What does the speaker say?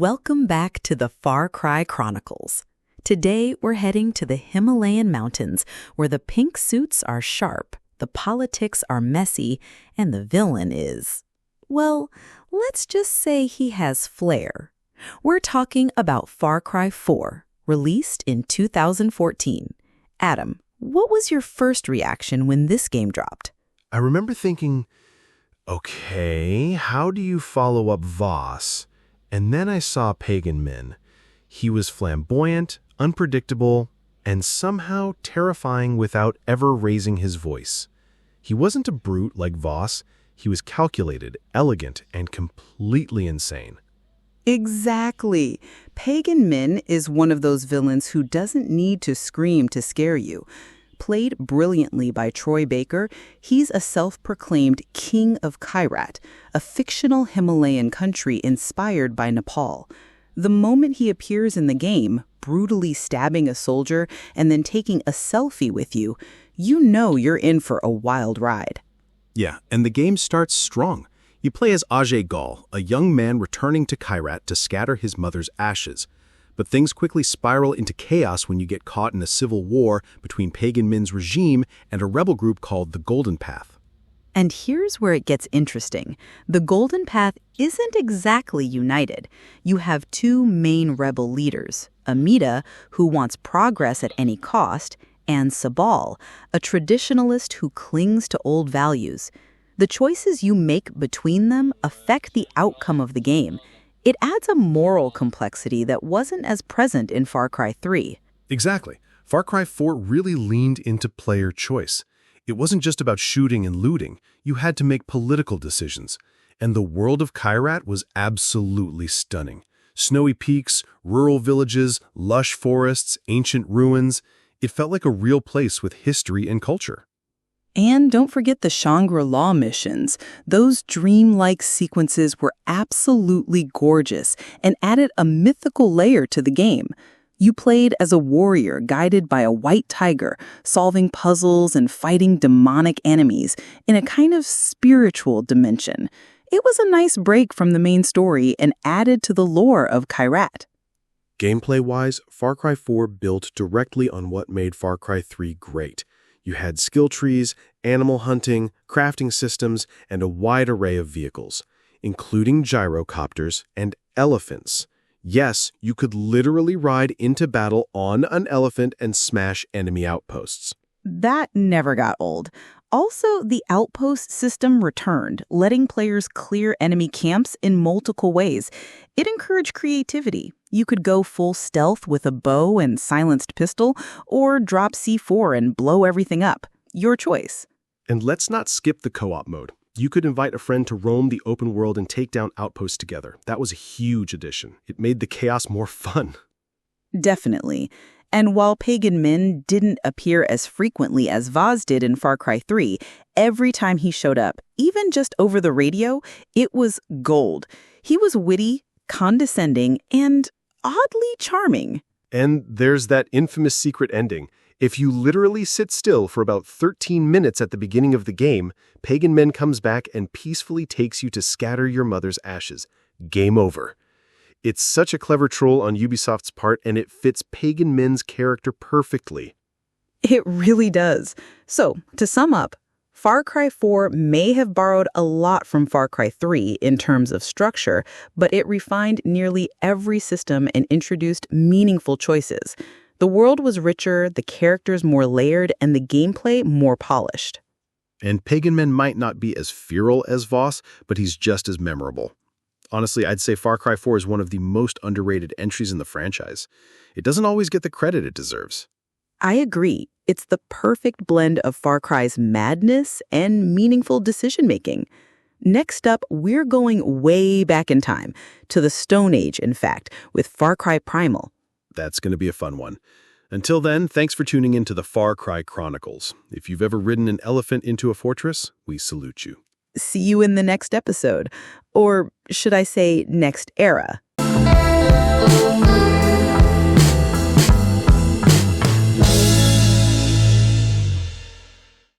Welcome back to the Far Cry Chronicles. Today, we're heading to the Himalayan mountains, where the pink suits are sharp, the politics are messy, and the villain is, well, let's just say he has flair. We're talking about Far Cry 4, released in 2014. Adam, what was your first reaction when this game dropped? I remember thinking, okay, how do you follow up Voss? And then I saw Pagan Min. He was flamboyant, unpredictable, and somehow terrifying without ever raising his voice. He wasn't a brute like Voss. He was calculated, elegant, and completely insane. Exactly. Pagan Min is one of those villains who doesn't need to scream to scare you. Played brilliantly by Troy Baker, he's a self-proclaimed king of Kyrat, a fictional Himalayan country inspired by Nepal. The moment he appears in the game, brutally stabbing a soldier and then taking a selfie with you, you know you're in for a wild ride. Yeah, and the game starts strong. You play as Ajay Gal, a young man returning to Kyrat to scatter his mother's ashes. But things quickly spiral into chaos when you get caught in a civil war between Pagan Min's regime and a rebel group called the Golden Path. And here's where it gets interesting. The Golden Path isn't exactly united. You have two main rebel leaders, Amita, who wants progress at any cost, and Sabal, a traditionalist who clings to old values. The choices you make between them affect the outcome of the game. It adds a moral complexity that wasn't as present in Far Cry 3. Exactly. Far Cry 4 really leaned into player choice. It wasn't just about shooting and looting. You had to make political decisions. And the world of Kyrat was absolutely stunning. Snowy peaks, rural villages, lush forests, ancient ruins. It felt like a real place with history and culture. And don't forget the Shangri-La missions. Those dreamlike sequences were absolutely gorgeous and added a mythical layer to the game. You played as a warrior guided by a white tiger, solving puzzles and fighting demonic enemies in a kind of spiritual dimension. It was a nice break from the main story and added to the lore of Kyrat. Gameplay-wise, Far Cry 4 built directly on what made Far Cry 3 great. You had skill trees, animal hunting, crafting systems, and a wide array of vehicles, including gyrocopters and elephants. Yes, you could literally ride into battle on an elephant and smash enemy outposts. That never got old. Also, the outpost system returned, letting players clear enemy camps in multiple ways. It encouraged creativity. You could go full stealth with a bow and silenced pistol, or drop C4 and blow everything up. Your choice. And let's not skip the co-op mode. You could invite a friend to roam the open world and take down outposts together. That was a huge addition. It made the chaos more fun. Definitely. And while Pagan Min didn't appear as frequently as Voss did in Far Cry 3, every time he showed up, even just over the radio, it was gold. He was witty, condescending, and oddly charming. And there's that infamous secret ending. If you literally sit still for about 13 minutes at the beginning of the game, Pagan Min comes back and peacefully takes you to scatter your mother's ashes. Game over. It's such a clever troll on Ubisoft's part, and it fits Pagan Min's character perfectly. It really does. So, to sum up, Far Cry 4 may have borrowed a lot from Far Cry 3 in terms of structure, but it refined nearly every system and introduced meaningful choices. The world was richer, the characters more layered, and the gameplay more polished. And Pagan Min might not be as feral as Voss, but he's just as memorable. Honestly, I'd say Far Cry 4 is one of the most underrated entries in the franchise. It doesn't always get the credit it deserves. I agree. It's the perfect blend of Far Cry's madness and meaningful decision-making. Next up, we're going way back in time, to the Stone Age, in fact, with Far Cry Primal. That's going to be a fun one. Until then, thanks for tuning in to the Far Cry Chronicles. If you've ever ridden an elephant into a fortress, we salute you. See you in the next episode. Or should I say next era?